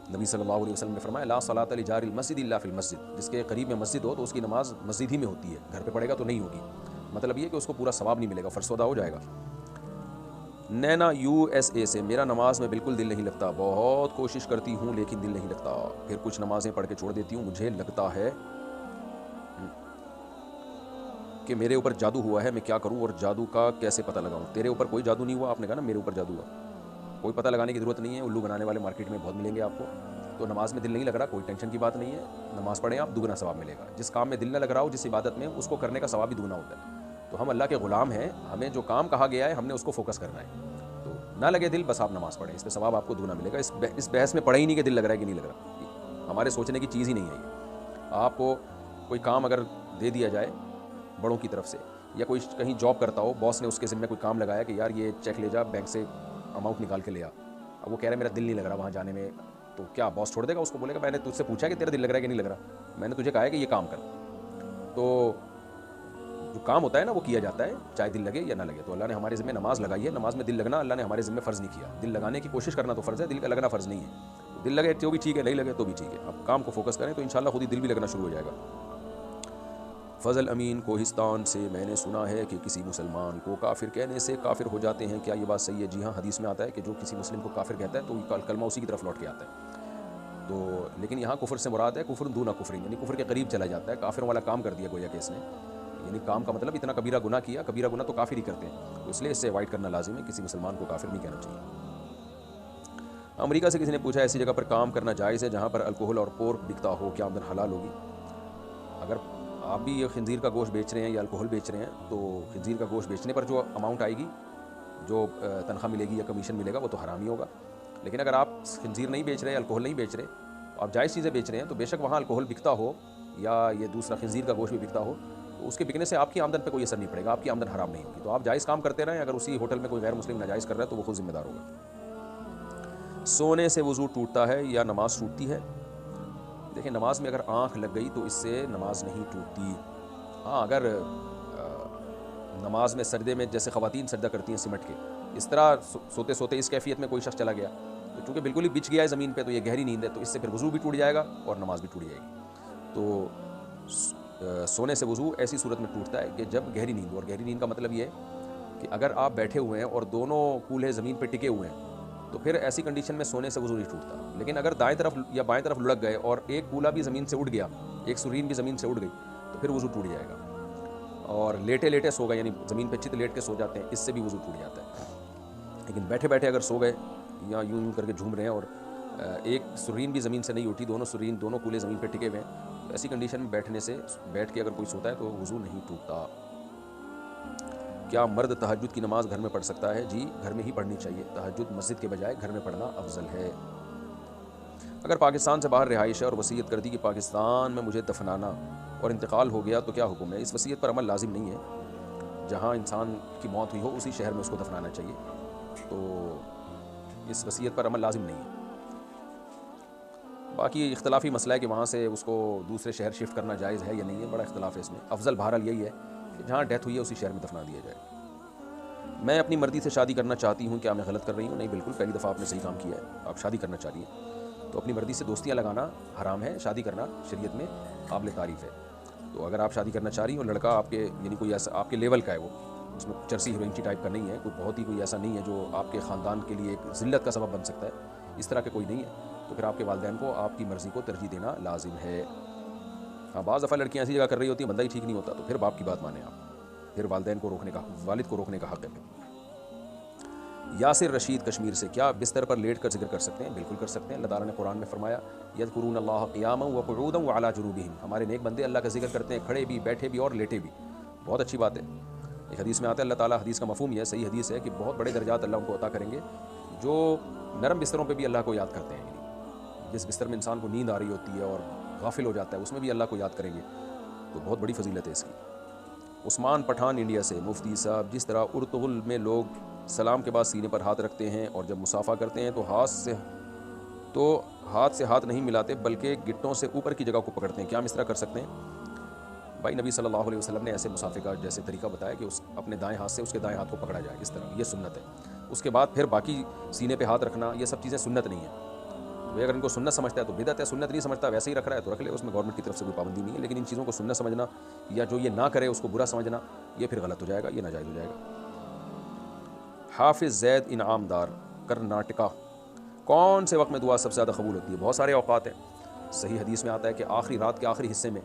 نبی صلی اللہ علیہ وسلم نے فرمایا لا صلاۃ لجار المسجد الا فی المسجد، جس کے قریب میں مسجد ہو تو اس کی نماز مسجد ہی میں ہوتی ہے، گھر پہ پڑھے گا تو نہیں ہوگی، مطلب یہ کہ اس کو پورا ثواب نہیں ملے گا، فرسودہ ہو جائے گا۔ نینا USA سے، میرا نماز میں بالکل دل نہیں لگتا، بہت کوشش کرتی ہوں لیکن دل نہیں لگتا، پھر کچھ نمازیں پڑھ کے چھوڑ دیتی ہوں، مجھے لگتا ہے کہ میرے اوپر جادو ہوا ہے، میں کیا کروں اور جادو کا کیسے پتہ لگاؤں؟ تیرے اوپر کوئی جادو نہیں ہوا، آپ نے کہا نا میرے اوپر جادو ہوا، کوئی پتہ لگانے کی ضرورت نہیں ہے، الو بنانے والے مارکیٹ میں بہت ملیں گے آپ کو۔ تو نماز میں دل نہیں لگ رہا، کوئی ٹینشن کی بات نہیں ہے، نماز پڑھیں آپ، دگنا ثواب ملے گا۔ جس کام میں دل نہ لگ رہا ہو، جس عبادت میں، اس کو کرنے کا ثواب بھی دگنا ہوتا ہے۔ تو ہم اللہ کے غلام ہیں، ہمیں جو کام کہا گیا ہے ہم نے اس کو فوکس کرنا ہے، تو نہ لگے دل بس آپ نماز پڑھیں، اس پہ ثواب آپ کو دگنا ملے گا۔ اس بحث میں پڑھے ہی نہیں کہ دل لگ رہا ہے کہ نہیں لگ رہا، ہمارے سوچنے کی چیز ہی نہیں ہے یہ۔ آپ کو کوئی کام اگر دے دیا جائے بڑوں کی طرف سے، یا کوئی کہیں جاب کرتا ہو، باس نے اس کے ذمہ کوئی کام لگایا کہ یار یہ چیک لے جا بینک سے، اماؤنٹ نکال کے لے آ، اب وہ کہہ رہا ہے میرا دل نہیں لگ رہا وہاں جانے میں، تو کیا باس چھوڑ دے گا اس کو؟ بولے گا میں نے تجھ سے پوچھا کہ تیرا دل لگ رہا ہے کہ نہیں لگ رہا، میں نے تجھے کہا ہے کہ یہ کام کر۔ تو جو کام ہوتا ہے نا وہ کیا جاتا ہے چاہے دل لگے یا نہ لگے۔ تو اللہ نے ہمارے ذمہ نماز لگائی ہے، نماز میں دل لگنا اللہ نے ہمارے ذمہ فرض نہیں کیا، دل لگانے کی کوشش کرنا تو فرض ہے، دل کا لگنا فرض نہیں ہے۔ دل لگے تو بھی ٹھیک ہے، نہیں لگے تو بھی ٹھیک ہے، اب کام کو فوکس کریں تو انشاءاللہ خود ہی دل بھی لگنا شروع ہو جائے گا۔ فضل امین کوہستان سے، میں نے سنا ہے کہ کسی مسلمان کو کافر کہنے سے کافر ہو جاتے ہیں، کیا یہ بات صحیح ہے؟ جی ہاں، حدیث میں آتا ہے کہ جو کسی مسلم کو کافر کہتا ہے تو کلمہ اسی کی طرف لوٹ کے آتا ہے۔ تو لیکن یہاں کفر سے مراد ہے کفر دون کفر، یعنی کفر کے قریب چلا جاتا ہے، کافروں والا کام کر دیا گویا کہ اس نے، یعنی کام کا مطلب اتنا کبیرہ گناہ کیا، کبیرہ گناہ تو کافر ہی کرتے ہیں، تو اس لیے اس سے اوائڈ کرنا لازم ہے، کسی مسلمان کو کافر نہیں کہنا چاہیے۔ امریکہ سے کسی نے پوچھا ایسی جگہ پر کام کرنا جائز ہے جہاں پر الکوہل اور پورک بکتا ہو، کیا آمدن حلال ہوگی؟ اگر آپ بھی یہ خنزیر کا گوشت بیچ رہے ہیں یا الکوہل بیچ رہے ہیں تو خنزیر کا گوشت بیچنے پر جو اماؤنٹ آئے گی، جو تنخواہ ملے گی یا کمیشن ملے گا، وہ تو حرام ہی ہوگا۔ لیکن اگر آپ خنزیر نہیں بیچ رہے، الکوہل نہیں بیچ رہے، آپ جائز چیزیں بیچ رہے ہیں، تو بے شک وہاں الکوہل بکتا ہو یا یہ دوسرا خنزیر کا گوشت بھی بکتا ہو، تو اس کے بکنے سے آپ کی آمدن پہ کوئی اثر نہیں پڑے گا، آپ کی آمدن حرام نہیں ہوگی۔ تو آپ جائز کام کرتے رہیں، اگر اسی ہوٹل میں کوئی غیر مسلم ناجائز کر رہا ہے تو وہ خود ذمہ دار ہوگا۔ سونے سے وضو ٹوٹتا ہے یا نماز ٹوٹتی ہے؟ دیکھیں نماز میں اگر آنکھ لگ گئی تو اس سے نماز نہیں ٹوٹتی۔ ہاں اگر نماز میں سجدے میں جیسے خواتین سجدہ کرتی ہیں سمٹ کے، اس طرح سوتے سوتے اس کیفیت میں کوئی شخص چلا گیا تو چونکہ بالکل ہی بچ گیا ہے زمین پہ، تو یہ گہری نیند ہے، تو اس سے پھر وضو بھی ٹوٹ جائے گا اور نماز بھی ٹوٹ جائے گی۔ تو سونے سے وضو ایسی صورت میں ٹوٹتا ہے کہ جب گہری نیند ہو، اور گہری نیند کا مطلب یہ ہے کہ اگر آپ بیٹھے ہوئے ہیں اور دونوں کولہے زمین پہ ٹکے ہوئے ہیں تو پھر ایسی کنڈیشن میں سونے سے وضو نہیں ٹوٹتا۔ لیکن اگر دائیں طرف یا بائیں طرف لڑک گئے اور ایک کولہ بھی زمین سے اٹھ گیا، ایک سرین بھی زمین سے اٹھ گئی، تو پھر وضو ٹوٹ جائے گا۔ اور لیٹے لیٹے سو گئے، یعنی زمین پہ چت لیٹ کے سو جاتے ہیں، اس سے بھی وضو ٹوٹ جاتا ہے۔ لیکن بیٹھے بیٹھے اگر سو گئے یا یوں کر کے جھوم رہے ہیں اور ایک سرین بھی زمین سے نہیں اٹھی، دونوں کولے زمین پہ ٹکے ہوئے ہیں، تو ایسی کنڈیشن میں بیٹھ کے اگر کوئی سوتا ہے تو وضو نہیں ٹوٹتا۔ کیا مرد تہجد کی نماز گھر میں پڑھ سکتا ہے؟ جی گھر میں ہی پڑھنی چاہیے، تہجد مسجد کے بجائے گھر میں پڑھنا افضل ہے۔ اگر پاکستان سے باہر رہائش ہے اور وصیت کر دی کہ پاکستان میں مجھے دفنانا اور انتقال ہو گیا تو کیا حکم ہے؟ اس وصیت پر عمل لازم نہیں ہے، جہاں انسان کی موت ہوئی ہو اسی شہر میں اس کو دفنانا چاہیے، تو اس وصیت پر عمل لازم نہیں ہے۔ باقی اختلافی مسئلہ ہے کہ وہاں سے اس کو دوسرے شہر شفٹ کرنا جائز ہے یا نہیں ہے، بڑا اختلاف ہے اس میں۔ افضل بہرحال یہی ہے کہ جہاں ڈیتھ ہوئی ہے اسی شہر میں دفنا دیا جائے۔ میں اپنی مرضی سے شادی کرنا چاہتی ہوں، کیا میں غلط کر رہی ہوں؟ نہیں، بالکل، پہلی دفعہ آپ نے صحیح کام کیا ہے، آپ شادی کرنا چاہ رہی ہیں تو اپنی مرضی سے دوستیاں لگانا حرام ہے، شادی کرنا شریعت میں قابل تعریف ہے۔ تو اگر آپ شادی کرنا چاہ رہی ہیں اور لڑکا آپ کے یعنی کوئی ایسا آپ کے لیول کا ہے، وہ اس میں چرسی ہیروئنچی ٹائپ کا نہیں ہے، کوئی بہت ہی کوئی ایسا نہیں ہے جو آپ کے خاندان کے لیے ایک ذلت کا سبب بن سکتا ہے، اس طرح کے کوئی نہیں ہے، تو پھر آپ کے والدین کو آپ کی مرضی کو ترجیح دینا لازم ہے۔ ہاں، بعض دفعہ لڑکیاں ایسی جگہ کر رہی ہوتی ہیں بندہ ہی ٹھیک نہیں ہوتا، تو پھر باپ کی بات مانیں آپ، پھر والد کو روکنے کا حق ہے۔ یاسر رشید کشمیر سے، کیا بستر پر لیٹ کر ذکر کر سکتے ہیں؟ بالکل کر سکتے ہیں۔ اللہ تعالیٰ نے قرآن میں فرمایا یذکرون اللہ قیاما وقعودا وعلی جنوبہم، ہمارے نیک بندے اللہ کا ذکر کرتے ہیں کھڑے بھی، بیٹھے بھی اور لیٹے بھی، بہت اچھی بات ہے۔ ایک حدیث میں آتا ہے، اللہ تعالیٰ، حدیث کا مفہوم یہ ہے، صحیح حدیث ہے، کہ بہت بڑے درجات اللہ ان کو عطا کریں گے جو نرم بستروں پہ بھی اللہ کو یاد کرتے ہیں، یعنی جس بستر میں انسان کو نیند آ رہی ہوتی ہے اور غافل ہو جاتا ہے اس میں بھی اللہ کو یاد کریں گے، تو بہت بڑی فضیلت ہے اس کی۔ عثمان پٹھان انڈیا سے، مفتی صاحب، جس طرح ارطغرل میں لوگ سلام کے بعد سینے پر ہاتھ رکھتے ہیں اور جب مصافحہ کرتے ہیں تو ہاتھ سے ہاتھ نہیں ملاتے بلکہ گٹوں سے اوپر کی جگہ کو پکڑتے ہیں، کیا ہم اس طرح کر سکتے ہیں؟ بھائی، نبی صلی اللہ علیہ وسلم نے ایسے مسافے کا جیسے طریقہ بتایا کہ اپنے دائیں ہاتھ سے اس کے دائیں ہاتھ کو پکڑا جائے، اس طرح، یہ سنت ہے۔ اس کے بعد پھر باقی سینے پہ ہاتھ رکھنا، یہ سب چیزیں سنت نہیں ہیں۔ وہ اگر ان کو سنت سمجھتا ہے تو بدعت ہے، سنت نہیں سمجھتا ویسے ہی رکھ رہا ہے تو رکھ لے، اس میں گورنمنٹ کی طرف سے کوئی پابندی نہیں ہے، لیکن ان چیزوں کو سنت سمجھنا یا جو یہ نہ کرے اس کو برا سمجھنا، یہ پھر غلط ہو جائے گا، یہ ناجائز ہو جائے گا۔ حافظ زید انعام دار، کرناٹکا، کون سے وقت میں دعا سب سے زیادہ قبول ہوتی ہے؟ بہت سارے اوقات ہیں۔ صحیح حدیث میں آتا ہے کہ آخری رات کے آخری حصے میں،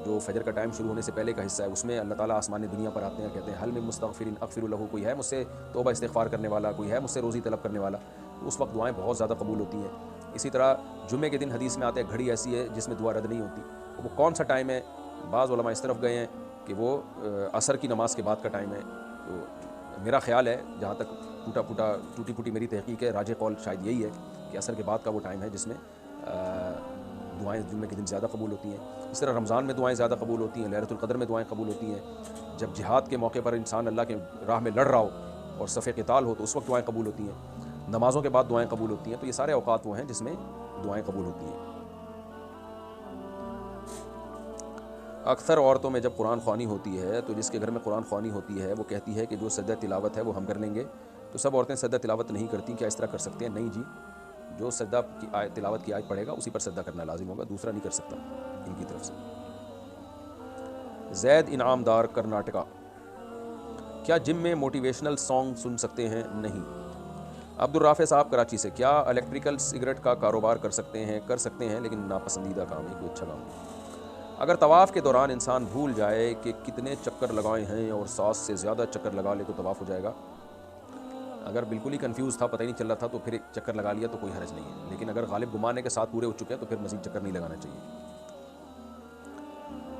جو فجر کا ٹائم شروع ہونے سے پہلے کا حصہ ہے، اس میں اللہ تعالیٰ آسمان دنیا پر آتے ہیں، کہتے ہیں حل من مستغفر اغفر لہ، کوئی ہے مجھ سے توبہ استغفار کرنے والا، کوئی ہے مجھ سے روزی طلب کرنے والا، اس وقت دعائیں بہت زیادہ قبول ہوتی ہیں۔ اسی طرح جمعے کے دن حدیث میں آتا ہے گھڑی ایسی ہے جس میں دعا رد نہیں ہوتی، وہ کون سا ٹائم ہے؟ بعض علماء اس طرف گئے ہیں کہ وہ عصر کی نماز کے بعد کا ٹائم ہے، تو میرا خیال ہے، جہاں تک ٹوٹی پھوٹی میری تحقیق ہے، راجح قول شاید یہی ہے کہ عصر کے بعد کا وہ ٹائم ہے جس میں دعائیں جمعے کے دن زیادہ قبول ہوتی ہیں۔ اس طرح رمضان میں دعائیں زیادہ قبول ہوتی ہیں، لیلۃ القدر میں دعائیں قبول ہوتی ہیں، جب جہاد کے موقع پر انسان اللہ کے راہ میں لڑ رہا ہو اور صف قتال ہو تو اس وقت دعائیں قبول ہوتی ہیں، نمازوں کے بعد دعائیں قبول ہوتی ہیں، تو یہ سارے اوقات وہ ہیں جس میں دعائیں قبول ہوتی ہیں۔ اکثر عورتوں میں جب قرآن خوانی ہوتی ہے تو جس کے گھر میں قرآن خوانی ہوتی ہے وہ کہتی ہے کہ جو سجدہ تلاوت ہے وہ ہم کر لیں گے، تو سب عورتیں سجدہ تلاوت نہیں کرتی، کیا اس طرح کر سکتے ہیں؟ نہیں جی، جو سجدہ کی تلاوت کی آیت پڑھے گا اسی پر سجدہ کرنا لازم ہوگا، دوسرا نہیں کر سکتا ان کی طرف سے۔ زید انعام دار، کرناٹکا، کیا جم میں موٹیویشنل سانگ سن سکتے ہیں؟ نہیں۔ عبدالرافع صاحب کراچی سے، کیا الیکٹریکل سگریٹ کا کاروبار کر سکتے ہیں؟ کر سکتے ہیں، لیکن ناپسندیدہ کام ہے، کوئی اچھا کام نہیں۔ اگر طواف کے دوران انسان بھول جائے کہ کتنے چکر لگائے ہیں اور 7 سے زیادہ چکر لگا لے تو طواف ہو جائے گا؟ اگر بالکل ہی کنفیوز تھا، پتہ ہی نہیں چل رہا تھا، تو پھر ایک چکر لگا لیا تو کوئی حرج نہیں ہے، لیکن اگر غالب گمانے کے ساتھ پورے ہو چکے ہیں تو پھر مزید چکر نہیں لگانا چاہیے۔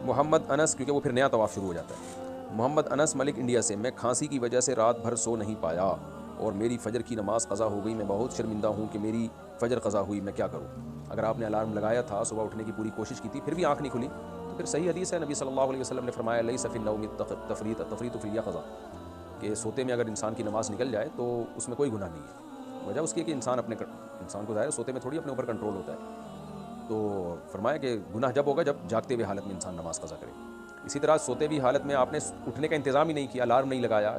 محمد انس، کیونکہ وہ پھر نیا طواف شروع ہو جاتا ہے۔ محمد انس ملک انڈیا سے، میں کھانسی کی وجہ سے رات بھر سو نہیں پایا اور میری فجر کی نماز قضا ہو گئی، میں بہت شرمندہ ہوں کہ میری فجر قضا ہوئی، میں کیا کروں؟ اگر آپ نے الارم لگایا تھا، صبح اٹھنے کی پوری کوشش کی تھی، پھر بھی آنکھ نہیں کھلی، تو پھر صحیح حدیث ہے، نبی صلی اللہ علیہ وسلم نے فرمایا لیس فی النوم تفریط فی الیقظہ، کہ سوتے میں اگر انسان کی نماز نکل جائے تو اس میں کوئی گناہ نہیں ہے۔ وجہ اس کی ہے کہ انسان کو ظاہر ہے سوتے میں تھوڑی اپنے اوپر کنٹرول ہوتا ہے، تو فرمایا کہ گناہ جب ہوگا جب جاگتے ہوئے حالت میں انسان نماز قضا کرے۔ اسی طرح سوتے بھی حالت میں آپ نے اٹھنے کا انتظام ہی نہیں کیا، الارم نہیں لگایا،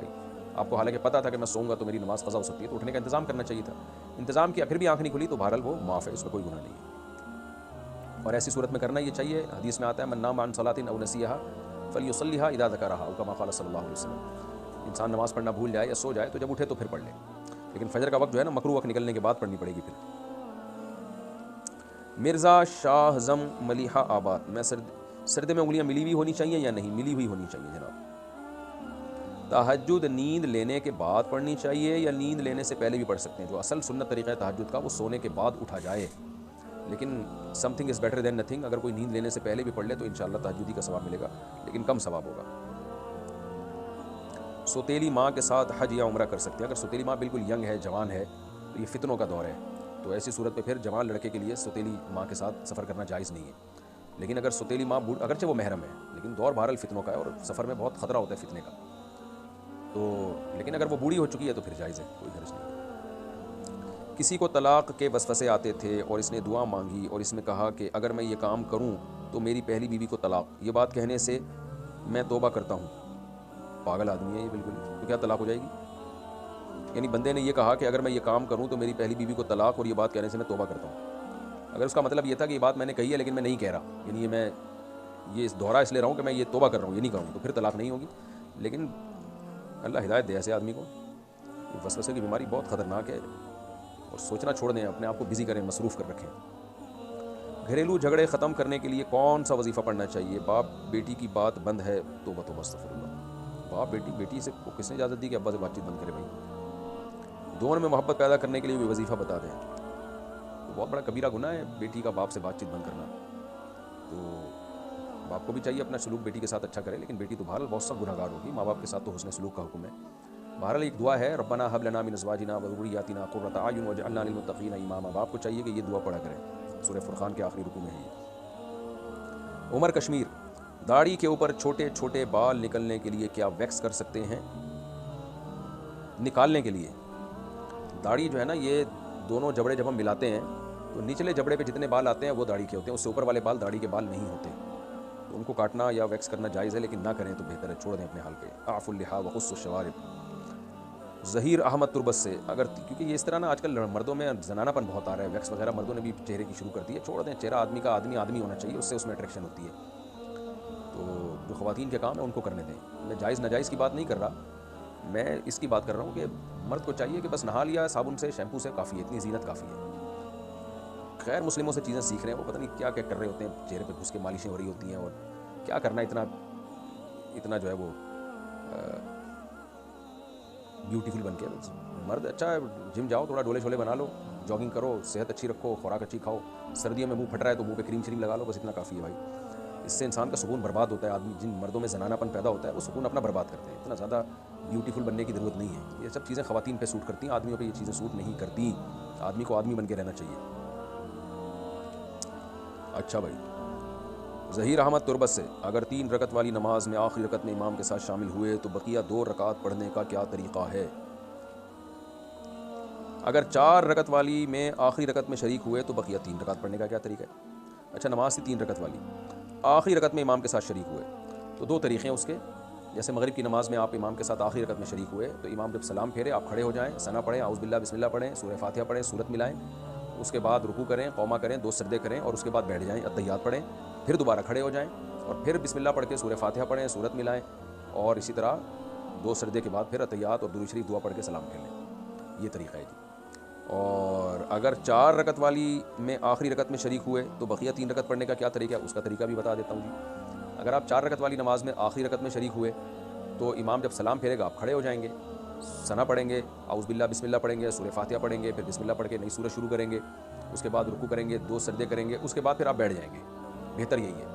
آپ کو حالانکہ پتہ تھا کہ میں سوؤں گا تو میری نماز قضا ہو سکتی ہے، تو اٹھنے کا انتظام کرنا چاہیے تھا، انتظام کیا، پھر بھی آنکھ نہیں کھلی، تو بہرحال وہ معاف ہے، اس میں کوئی گناہ نہیں ہے، اور ایسی صورت میں کرنا یہ چاہیے۔ حدیث میں آتا ہے من نام عن صلاۃ او نسیها فلیصلیها اذا ذکرها، او کما قال صلی اللہ علیہ وسلم، انسان نماز پڑھنا بھول جائے یا سو جائے تو جب اٹھے تو پھر پڑھ لے، لیکن فجر کا وقت جو ہے نا مکروہ وقت نکلنے کے بعد پڑھنی پڑے گی۔ پھر مرزا شاہ زم ملیحہ آباد، میں سردے میں انگلیاں ملی ہوئی ہونی چاہیے یا نہیں؟ ملی ہوئی ہونی چاہیے جناب۔ تہجد نیند لینے کے بعد پڑھنی چاہیے یا نیند لینے سے پہلے بھی پڑھ سکتے ہیں؟ جو اصل سنت طریقہ ہے تہجد کا وہ سونے کے بعد اٹھا جائے، لیکن some thing is better than nothing, اگر کوئی نیند لینے سے پہلے بھی پڑھ لے تو انشاءاللہ تہجدی کا ثواب ملے گا، لیکن کم ثواب ہوگا۔ سوتیلی ماں کے ساتھ حج یا عمرہ کر سکتے ہیں؟ اگر سوتیلی ماں بالکل ینگ ہے، جوان ہے، تو یہ فتنوں کا دور ہے، تو ایسی صورت پہ پھر جوان لڑکے کے لیے سوتیلی ماں کے ساتھ سفر کرنا جائز نہیں ہے، لیکن اگر ستیلی ماں اگرچہ وہ محرم ہے لیکن دور بہرحال فتنوں کا ہے اور سفر میں بہت خطرہ ہوتا ہے فتنے کا، تو لیکن اگر وہ بوڑھی ہو چکی ہے تو پھر جائز ہے، کوئی حرج نہیں۔ کسی کو طلاق کے وسوسے آتے تھے اور اس نے دعا مانگی اور اس میں کہا کہ اگر میں یہ کام کروں تو میری پہلی بیوی کو طلاق، یہ بات کہنے سے میں توبہ کرتا ہوں۔ پاگل آدمی ہے یہ بالکل، تو کیا طلاق ہو جائے گی؟ یعنی بندے نے یہ کہا کہ اگر میں یہ کام کروں تو میری پہلی بیوی کو طلاق، اور یہ بات کہنے سے میں توبہ کرتا ہوں۔ اگر اس کا مطلب یہ تھا کہ یہ بات میں نے کہی ہے لیکن میں نہیں کہہ رہا، یعنی میں یہ دوہرا اس لیے رہا ہوں کہ میں یہ توبہ کر رہا ہوں، یہ نہیں کروں، تو پھر طلاق نہیں ہوگی۔ لیکن اللہ ہدایت دے ایسے آدمی کو، یہ وسوسے کی بیماری بہت خطرناک ہے، اور سوچنا چھوڑ دیں، اپنے آپ کو بزی کریں، مصروف کر رکھیں۔ گھریلو جھگڑے ختم کرنے کے لیے کون سا وظیفہ پڑھنا چاہیے؟ باپ بیٹی کی بات بند ہے، توبہ توبہ استغفر اللہ۔ باپ بیٹی سے کو کس نے اجازت دی کہ ابا سے بات چیت بند کرے؟ بھائی دونوں میں محبت پیدا کرنے کے لیے بھی وظیفہ بتا دیں، تو بہت بڑا کبیرہ گناہ ہے بیٹی کا باپ سے بات چیت بند کرنا۔ تو باپ کو بھی چاہیے اپنا سلوک بیٹی کے ساتھ اچھا کرے، لیکن بیٹی تو بہرحال بہت سخت گناہگار ہوگی، ماں باپ کے ساتھ تو حسن سلوک کا حکم ہے۔ بہرحال ایک دعا ہے، ربنا ھب لنا من ازواجنا وذریاتنا قرۃ اعین واجعلنا للمتقین اماما، باپ کو چاہیے کہ یہ دعا پڑھا کرے، سورہ فرقان کے آخری رکوع میں ہے یہ۔ عمر کشمیر، داڑھی کے اوپر چھوٹے چھوٹے بال نکلنے کے لیے کیا ویکس کر سکتے ہیں؟ نکالنے کے لیے داڑھی جو ہے نا، یہ دونوں جبڑے جب ہم ملاتے ہیں تو نچلے جبڑے پہ جتنے بال آتے ہیں وہ داڑھی کے ہوتے ہیں، اس سے اوپر والے بال داڑھی کے بال نہیں ہوتے، تو ان کو کاٹنا یا ویکس کرنا جائز ہے، لیکن نہ کریں تو بہتر ہے، چھوڑ دیں اپنے حال پہ۔ اعف اللحا وقص الشوارب، ظہیر احمد تربت سے، اگر کیونکہ یہ اس طرح نا آج کل مردوں میں زنانہ پن بہت آ رہا ہے، ویکس وغیرہ مردوں نے بھی چہرے کی شروع کر دی ہے، چھوڑ دیں، چہرہ آدمی کا آدمی ہونا چاہیے، اس سے اس میں اٹریکشن ہوتی ہے، تو جو خواتین کے کام ہے ان کو کرنے دیں۔ میں جائز ناجائز کی بات نہیں کر رہا، میں اس کی بات کر رہا ہوں کہ مرد کو چاہیے کہ بس نہا لیا صابن سے شیمپو سے کافی ہے، اتنی زینت کافی ہے۔ خیر مسلموں سے چیزیں سیکھ رہے ہیں، وہ پتہ نہیں کیا کیا کر رہے ہوتے ہیں، چہرے پہ گھس کے مالشیں ہو رہی ہوتی ہیں، اور کیا کرنا اتنا جو ہے وہ بیوٹیفل بن کے۔ مرد اچھا ہے، جم جاؤ، تھوڑا ڈولے چھولے بنا لو، جاگنگ کرو، صحت اچھی رکھو، خوراک اچھی کھاؤ، سردیوں میں منہ پھٹ رہا ہے تو منہ پہ کریم شریم لگا لو، بس اتنا کافی ہے بھائی۔ اس سے انسان کا سکون برباد ہوتا ہے، آدمی جن مردوں میں زنانہ پن پیدا ہوتا ہے وہ سکون اپنا برباد کرتے ہیں، اتنا زیادہ بیوٹیفل بننے کی ضرورت نہیں ہے، یہ سب چیزیں خواتین پہ سوٹ کرتی ہیں، آدمیوں پہ یہ چیزیں سوٹ نہیں کرتی، آدمی کو آدمی بن کے رہنا چاہیے۔ اچھا بھائی، ظہیر احمد تربت سے، اگر 3 رکعت والی نماز میں آخری رکعت میں امام کے ساتھ شامل ہوئے تو بقیہ 2 رکعت پڑھنے کا کیا طریقہ ہے؟ اگر 4 رکعت والی میں آخری رکعت میں شریک ہوئے تو بقیہ 3 رکعت پڑھنے کا کیا طریقہ ہے؟ اچھا، نماز تھی 3 رکعت والی، آخری رکعت میں امام کے ساتھ شریک ہوئے تو 2 طریقے ہیں اس کے۔ جیسے مغرب کی نماز میں آپ امام کے ساتھ آخری رکعت میں شریک ہوئے تو امام جب سلام پھیرے آپ کھڑے ہو جائیں، ثنا پڑھیں، اعوذ باللہ بسم اللہ پڑھیں، سورہ فاتحہ پڑھیں، سورت ملائیں، اس کے بعد رکوع کریں، قوما کریں، 2 سجدے کریں، اور اس کے بعد بیٹھ جائیں، اتحیات پڑھیں، پھر دوبارہ کھڑے ہو جائیں اور پھر بسم اللہ پڑھ کے سورہ فاتحہ پڑھیں، سورت ملائیں، اور اسی طرح 2 سجدے کے بعد پھر اتحیات اور درود شریف دعا پڑھ کے سلام پھیر لیں، یہ طریقہ ہے جی۔ اور اگر 4 رکعت والی میں آخری رکعت میں شریک ہوئے تو بقیہ 3 رکعت پڑھنے کا کیا طریقہ ہے؟ اس کا طریقہ بھی بتا دیتا ہوں جی۔ اگر آپ 4 رکعت والی نماز میں آخری رکعت میں شریک ہوئے تو امام جب سلام پھیرے گا آپ کھڑے ہو جائیں گے، ثنا پڑھیں گے، اعوذ باللہ بسم اللہ پڑھیں گے، سورہ فاتحہ پڑھیں گے، پھر بسم اللہ پڑھ کے نئی سورت شروع کریں گے، اس کے بعد رکوع کریں گے، 2 سجدے کریں گے، اس کے بعد پھر آپ بیٹھ جائیں گے، بہتر یہی ہے۔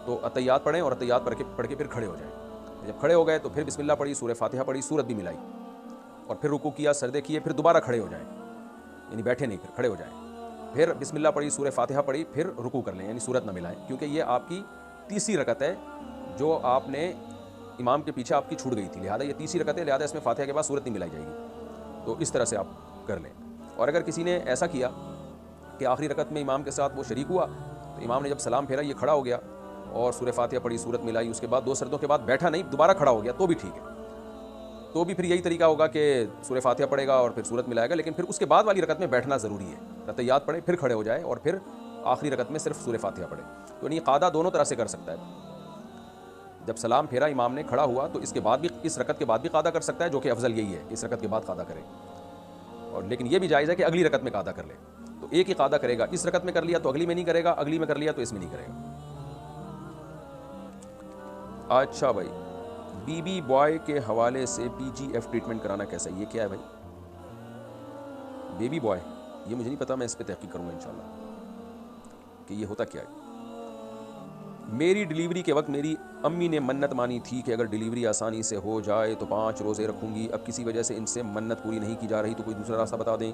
تو اتحیات پڑھیں اور اتحیات پڑھ کے پھر کھڑے ہو جائیں، جب کھڑے ہو گئے تو پھر بسم اللہ پڑھی، سورہ فاتحہ پڑھی، سورت بھی ملائی، اور پھر رکوع کیا، سجدے کیے، پھر دوبارہ کھڑے ہو جائیں، یعنی بیٹھے نہیں، پھر کھڑے ہو جائیں، پھر بسم اللہ پڑھی، سورہ فاتحہ پڑھی، پھر رکوع کر لیں، یعنی سورت نہ ملائیں، کیونکہ یہ آپ کی تیسری رکعت ہے جو آپ نے امام کے پیچھے آپ کی چھوٹ گئی تھی، لہٰذا یہ تیسری رکعت ہے، لہٰذا اس میں فاتحہ کے بعد سورت نہیں ملائی جائے گی، تو اس طرح سے آپ کر لیں۔ اور اگر کسی نے ایسا کیا کہ آخری رکعت میں امام کے ساتھ وہ شریک ہوا تو امام نے جب سلام پھیرا یہ کھڑا ہو گیا اور سورہ فاتحہ پڑھی، سورت ملائی، اس کے بعد 2 سجدوں کے بعد بیٹھا نہیں، دوبارہ کھڑا ہو گیا تو بھی ٹھیک ہے، تو بھی پھر یہی طریقہ ہوگا کہ سورہ فاتحہ پڑھے گا اور پھر سورت ملائے گا، لیکن پھر اس کے بعد والی رکعت میں بیٹھنا ضروری ہے، اتحیات پڑھے پھر کھڑے ہو جائے اور پھر آخری رکعت میں صرف سورہ فاتحہ پڑھے، تو یعنی قاعدہ دونوں طرح سے کر سکتا ہے، جب سلام پھیرا امام نے کھڑا ہوا تو اس کے بعد بھی، اس رکعت کے بعد بھی قاعدہ کر سکتا ہے، جو کہ افضل یہی ہے کہ اس رکعت کے بعد قاعدہ کرے، اور لیکن یہ بھی جائز ہے کہ اگلی رکعت میں قاعدہ کر لے، تو ایک ہی قاعدہ کرے گا، اس رکعت میں کر لیا تو اگلی میں نہیں کرے گا، اگلی میں کر لیا تو اس میں نہیں کرے گا۔ اچھا بھائی، بی بی بوائے کے حوالے سے پی جی ایف ٹریٹمنٹ کرانا کیسا ہے؟ یہ کیا ہے بھائی بیبی بوائے؟ یہ مجھے نہیں پتا، میں اس پہ تحقیق کروں گا انشاءاللہ کہ یہ ہوتا کیا ہے۔ میری ڈیلیوری کے وقت میری امی نے منت مانی تھی کہ اگر ڈیلیوری آسانی سے ہو جائے تو 5 روزے رکھوں گی، اب کسی وجہ سے ان سے منت پوری نہیں کی جا رہی تو کوئی دوسرا راستہ بتا دیں۔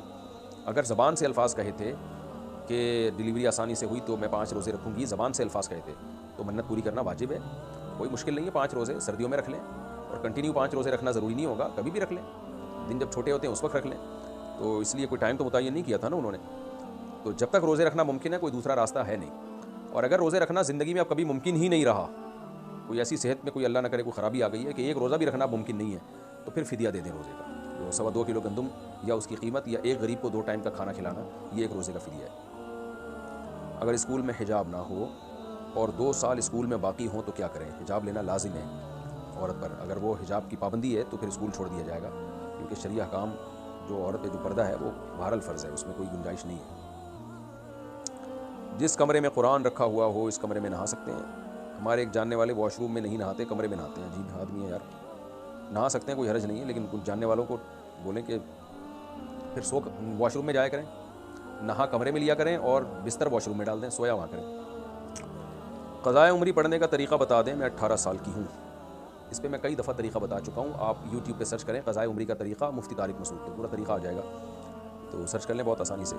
اگر زبان سے الفاظ کہے تھے کہ ڈیلیوری آسانی سے ہوئی تو میں 5 روزے رکھوں گی، زبان سے الفاظ کہے تھے، تو منت پوری کرنا واجب ہے، کوئی مشکل نہیں ہے۔ 5 روزے سردیوں میں رکھ لیں، اور کنٹینیو 5 روزے رکھنا ضروری نہیں ہوگا، کبھی بھی رکھ لیں، دن جب چھوٹے ہوتے ہیں اس وقت رکھ لیں، تو اس لیے کوئی ٹائم تو متعین نہیں کیا تھا نا انہوں نے۔ تو جب تک روزے رکھنا ممکن ہے کوئی دوسرا راستہ ہے نہیں، اور اگر روزے رکھنا زندگی میں اب کبھی ممکن ہی نہیں رہا، کوئی ایسی صحت میں کوئی اللہ نہ کرے کوئی خرابی آ گئی ہے کہ ایک روزہ بھی رکھنا ممکن نہیں ہے، تو پھر فدیہ دے دیں روزے کا، جو 2.25 کلو گندم یا اس کی قیمت، یا ایک غریب کو 2 ٹائم کا کھانا کھلانا، یہ ایک روزے کا فدیہ ہے۔ اگر اسکول میں حجاب نہ ہو اور 2 سال اسکول میں باقی ہوں تو کیا کریں؟ حجاب لینا لازم ہے عورت پر، اگر وہ حجاب کی پابندی ہے تو پھر اسکول چھوڑ دیا جائے گا، کیونکہ شرعی احکام جو عورت پہ جو پردہ ہے وہ بہرحال فرض ہے، اس میں کوئی گنجائش نہیں ہے۔ جس کمرے میں قرآن رکھا ہوا ہو اس کمرے میں نہا سکتے ہیں؟ ہمارے ایک جاننے والے واش روم میں نہیں نہاتے، کمرے میں نہاتے ہیں۔ جی آدمی ہے یار، نہا سکتے ہیں، کوئی حرج نہیں ہے، لیکن کچھ جاننے والوں کو بولیں کہ پھر واش روم میں جایا کریں، نہا کمرے میں لیا کریں اور بستر واش روم میں ڈال دیں، سویا وہاں کریں۔ قضائے عمری پڑھنے کا طریقہ بتا دیں، میں 18 سال کی ہوں۔ اس پہ میں کئی دفعہ طریقہ بتا چکا ہوں، آپ یوٹیوب پہ سرچ کریں قضائے عمری کا طریقہ مفتی طارق مسعود، تو پورا طریقہ آ جائے گا، تو سرچ کر لیں بہت آسانی سے۔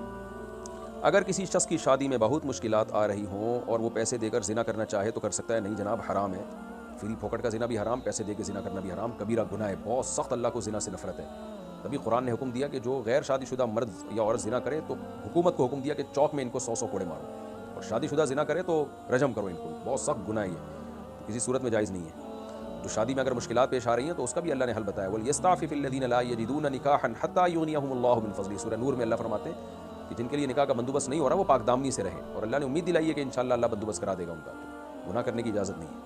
اگر کسی شخص کی شادی میں بہت مشکلات آ رہی ہوں اور وہ پیسے دے کر زنا کرنا چاہے تو کر سکتا ہے؟ نہیں جناب، حرام ہے، فری پھوکٹ کا زنا بھی حرام، پیسے دے کے زنا کرنا بھی حرام، کبیرہ گناہ ہے، بہت سخت، اللہ کو زنا سے نفرت ہے۔ تبھی قرآن نے حکم دیا کہ جو غیر شادی شدہ مرد یا عورت زنا کرے تو حکومت کو حکم دیا کہ چوک میں ان کو 100 کوڑے مارو، اور شادی شدہ زنا کرے تو رجم کرو ان کو، بہت سخت گناہ ہے، کسی صورت میں جائز نہیں ہے۔ تو شادی میں اگر مشکلات پیش آ رہی ہیں تو اس کا بھی اللہ نے حل بتایا، وَلْيَسْتَعْفِفِ الَّذِينَ لَا يَجِدُونَ نِكَاحًا حَتَّىٰ يُغْنِيَهُمُ اللَّهُ مِن فَضْلِهِ، سورہ نور میں اللہ فرماتے ہیں کہ جن کے لیے نکاح کا بندوبست نہیں ہو رہا وہ پاک دامنی سے رہیں، اور اللہ نے امید دلائی ہے کہ انشاءاللہ اللہ بندوبست کرا دے گا ان کا، تو گناہ کرنے کی اجازت نہیں ہے۔